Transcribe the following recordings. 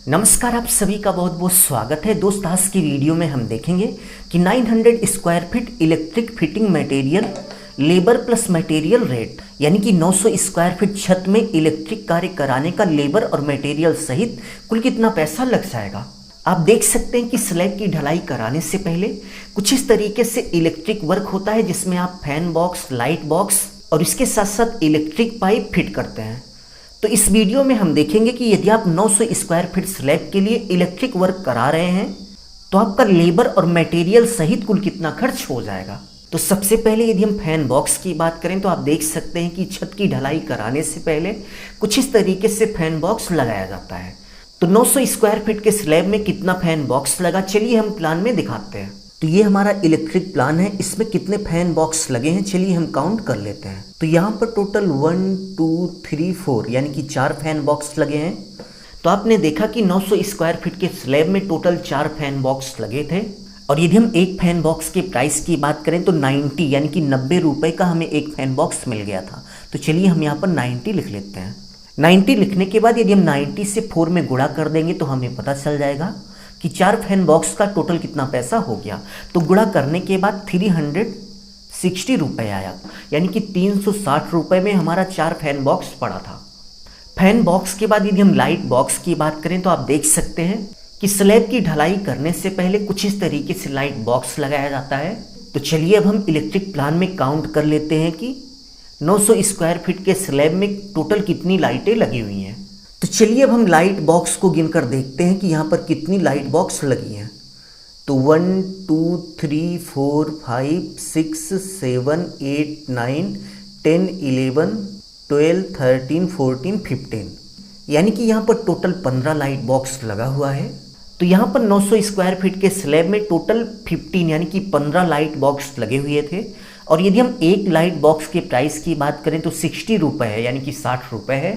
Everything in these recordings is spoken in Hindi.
नमस्कार, आप सभी का बहुत बहुत स्वागत है दोस्त। आज की वीडियो में हम देखेंगे कि 900 square feet electric fitting material labour plus material rate, यानी कि 900 स्क्वायर फीट छत में इलेक्ट्रिक कार्य कराने का लेबर और मटेरियल सहित कुल कितना पैसा लग जाएगा। आप देख सकते हैं कि स्लैब की ढलाई कराने से पहले कुछ इस तरीके से इलेक्ट्रिक वर्क होता है, जिसमें आप फैन बॉक्स, लाइट बॉक्स और इसके साथ साथ इलेक्ट्रिक पाइप फिट करते हैं। तो इस वीडियो में हम देखेंगे कि यदि आप 900 स्क्वायर फीट स्लैब के लिए इलेक्ट्रिक वर्क करा रहे हैं तो आपका लेबर और मटेरियल सहित कुल कितना खर्च हो जाएगा। तो सबसे पहले यदि हम फैन बॉक्स की बात करें तो आप देख सकते हैं कि छत की ढलाई कराने से पहले कुछ इस तरीके से फैन बॉक्स लगाया जाता है। तो 900 स्क्वायर फीट के स्लैब में कितना फैन बॉक्स लगा, चलिए हम प्लान में दिखाते हैं। तो ये हमारा इलेक्ट्रिक प्लान है, इसमें कितने फैन बॉक्स लगे हैं चलिए हम काउंट कर लेते हैं। तो यहाँ पर टोटल 1 2 3 4 यानी कि 4 फैन बॉक्स लगे हैं। तो आपने देखा कि 900 स्क्वायर फीट के स्लैब में टोटल 4 फैन बॉक्स लगे थे। और यदि हम एक फैन बॉक्स के प्राइस की बात करें तो 90 यानी कि 90 रुपये का हमें एक फैन बॉक्स मिल गया था। तो चलिए हम यहाँ पर 90 लिख लेते हैं। 90 लिखने के बाद यदि हम 90 से 4 में गुणा कर देंगे तो हमें पता चल जाएगा कि 4 फैन बॉक्स का टोटल कितना पैसा हो गया। तो गुणा करने के बाद 360 रुपये आया, यानी कि 360 रुपये में हमारा 4 फैन बॉक्स पड़ा था। फैन बॉक्स के बाद यदि हम लाइट बॉक्स की बात करें तो आप देख सकते हैं कि स्लैब की ढलाई करने से पहले कुछ इस तरीके से लाइट बॉक्स लगाया जाता है। तो चलिए अब हम इलेक्ट्रिक प्लान में काउंट कर लेते हैं कि 900 स्क्वायर फीट के स्लैब में टोटल कितनी लाइटें लगी हुई हैं। तो चलिए अब हम लाइट बॉक्स को गिनकर देखते हैं कि यहाँ पर कितनी लाइट बॉक्स लगी हैं। तो 1 2 3 4 5 6 7 8 9 10 11 12 13 14 15 यानी कि यहाँ पर टोटल 15 लाइट बॉक्स लगा हुआ है। तो यहाँ पर 900 स्क्वायर फीट के स्लैब में टोटल 15 यानी कि 15 लाइट बॉक्स लगे हुए थे। और यदि हम एक लाइट बॉक्स के प्राइस की बात करें तो 60 रुपये है, यानी कि 60 रुपये है।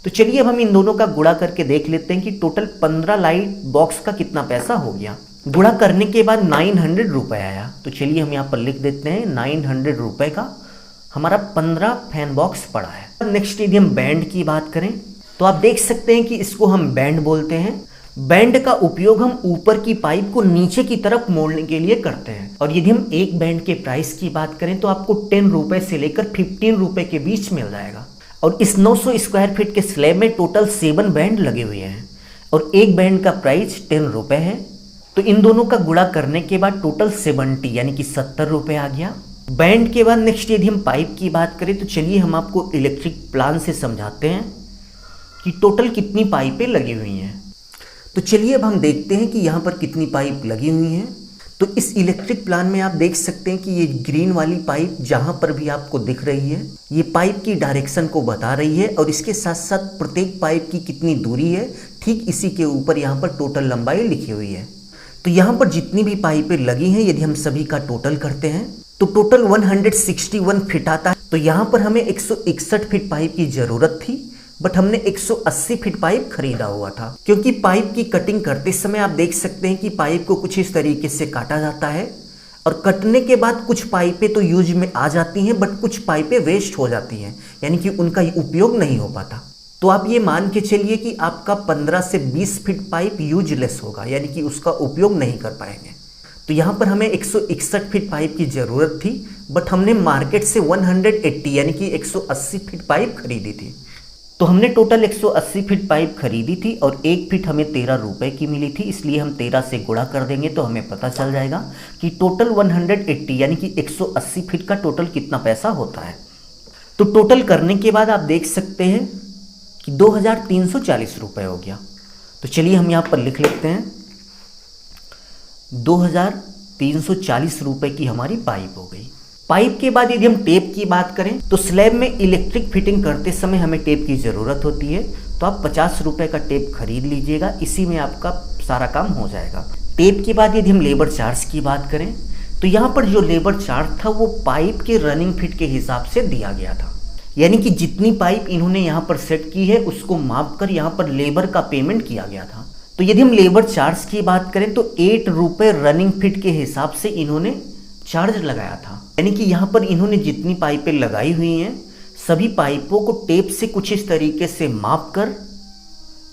तो चलिए अब हम इन दोनों का गुणा करके देख लेते हैं कि टोटल 15 लाइट बॉक्स का कितना पैसा हो गया। गुणा करने के बाद 900 रुपये आया। तो चलिए हम यहाँ पर लिख देते हैं 900 रुपये का हमारा 15 फैन बॉक्स पड़ा है। नेक्स्ट यदि हम बैंड की बात करें तो आप देख सकते हैं कि इसको हम बैंड बोलते हैं। बैंड का उपयोग हम ऊपर की पाइप को नीचे की तरफ मोड़ने के लिए करते हैं। और यदि हम एक बैंड के प्राइस की बात करें तो आपको 10 रुपये से लेकर 15 रुपये के बीच मिल जाएगा। और इस 900 स्क्वायर फीट के स्लैब में टोटल 7 बैंड लगे हुए हैं और एक बैंड का प्राइस 10 रुपये है। तो इन दोनों का गुणा करने के बाद टोटल 70 यानी कि 70 रुपये आ गया बैंड के बाद। नेक्स्ट यदि हम पाइप की बात करें तो चलिए हम आपको इलेक्ट्रिक प्लान से समझाते हैं कि टोटल कितनी पाइपें लगी हुई हैं। तो चलिए अब हम देखते हैं कि यहाँ पर कितनी पाइप लगी हुई हैं। तो इस इलेक्ट्रिक प्लान में आप देख सकते हैं कि ये ग्रीन वाली पाइप जहाँ पर भी आपको दिख रही है, ये पाइप की डायरेक्शन को बता रही है और इसके साथ साथ प्रत्येक पाइप की कितनी दूरी है, ठीक इसी के ऊपर यहाँ पर टोटल लंबाई लिखी हुई है। तो यहाँ पर जितनी भी पाइपें लगी हैं यदि हम सभी का टोटल करते हैं तो टोटल 161 फीट आता है। तो यहाँ पर हमें 161 फीट पाइप की ज़रूरत थी, बट हमने 180 फीट पाइप खरीदा हुआ था। क्योंकि पाइप की कटिंग करते समय आप देख सकते हैं कि पाइप को कुछ इस तरीके से काटा जाता है और कटने के बाद कुछ पाइपें तो यूज में आ जाती हैं बट कुछ पाइपें वेस्ट हो जाती हैं, यानी कि उनका उपयोग नहीं हो पाता। तो आप ये मान के चलिए कि आपका 15 से 20 फीट पाइप यूजलेस होगा, यानी कि उसका उपयोग नहीं कर पाएंगे। तो यहाँ पर हमें 161 फीट पाइप की ज़रूरत थी, बट हमने मार्केट से 180 यानी कि 180 फीट पाइप खरीदी थी। तो हमने टोटल 180 फीट पाइप खरीदी थी और एक फीट हमें 13 रुपये की मिली थी, इसलिए हम 13 से गुणा कर देंगे तो हमें पता चल जाएगा कि टोटल 180 यानी कि 180 फीट का टोटल कितना पैसा होता है। तो टोटल करने के बाद आप देख सकते हैं कि 2340 रुपये हो गया। तो चलिए हम यहाँ पर लिख लेते हैं 2340 रुपये की हमारी पाइप हो गई। पाइप के बाद यदि हम टेप की बात करें तो स्लैब में इलेक्ट्रिक फिटिंग करते समय हमें टेप की ज़रूरत होती है। तो आप 50 रुपये का टेप खरीद लीजिएगा, इसी में आपका सारा काम हो जाएगा। टेप के बाद यदि हम लेबर चार्ज की बात करें तो यहाँ पर जो लेबर चार्ज था वो पाइप के रनिंग फिट के हिसाब से दिया गया था, यानी कि जितनी पाइप इन्होंने यहाँ पर सेट की है उसको माप कर यहाँ पर लेबर का पेमेंट किया गया था। तो यदि हम लेबर चार्ज की बात करें तो 8 रुपये रनिंग फिट के हिसाब से इन्होंने चार्ज लगाया था, यानी कि यहाँ पर इन्होंने जितनी पाइपें लगाई हुई हैं सभी पाइपों को टेप से कुछ इस तरीके से माप कर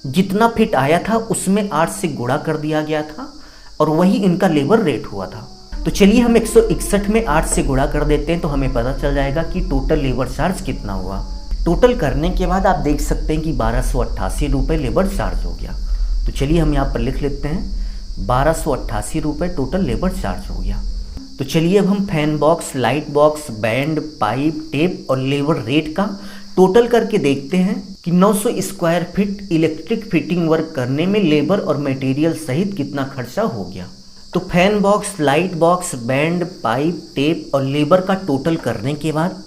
जितना फिट आया था उसमें 8 से गुणा कर दिया गया था और वही इनका लेबर रेट हुआ था। तो चलिए हम 161 में 8 से गुणा कर देते हैं तो हमें पता चल जाएगा कि टोटल लेबर चार्ज कितना हुआ। टोटल करने के बाद आप देख सकते हैं कि 1288 रुपये लेबर चार्ज हो गया। तो चलिए हम यहाँ पर लिख लेते हैं 1288 रुपये टोटल लेबर चार्ज हो गया। तो चलिए अब हम fan box, light box, band, pipe, tape और लेबर रेट का टोटल करके देखते हैं कि 900 square feet electric fitting work करने में लेबर और मटेरियल सहित कितना खर्चा हो गया। तो fan box, light box, band, pipe, tape और लेबर का टोटल करने के बाद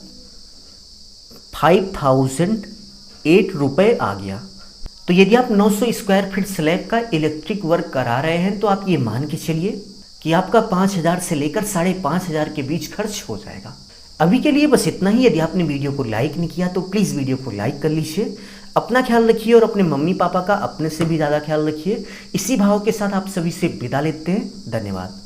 5008 रुपये आ गया। तो यदि आप 900 स्क्वायर फीट स्लैब का इलेक्ट्रिक वर्क करा रहे हैं तो आप ये मान के चलिए कि आपका 5000 से लेकर 5500 के बीच खर्च हो जाएगा। अभी के लिए बस इतना ही। यदि आपने वीडियो को लाइक नहीं किया तो प्लीज़ वीडियो को लाइक कर लीजिए। अपना ख्याल रखिए और अपने मम्मी पापा का अपने से भी ज़्यादा ख्याल रखिए। इसी भाव के साथ आप सभी से विदा लेते हैं। धन्यवाद।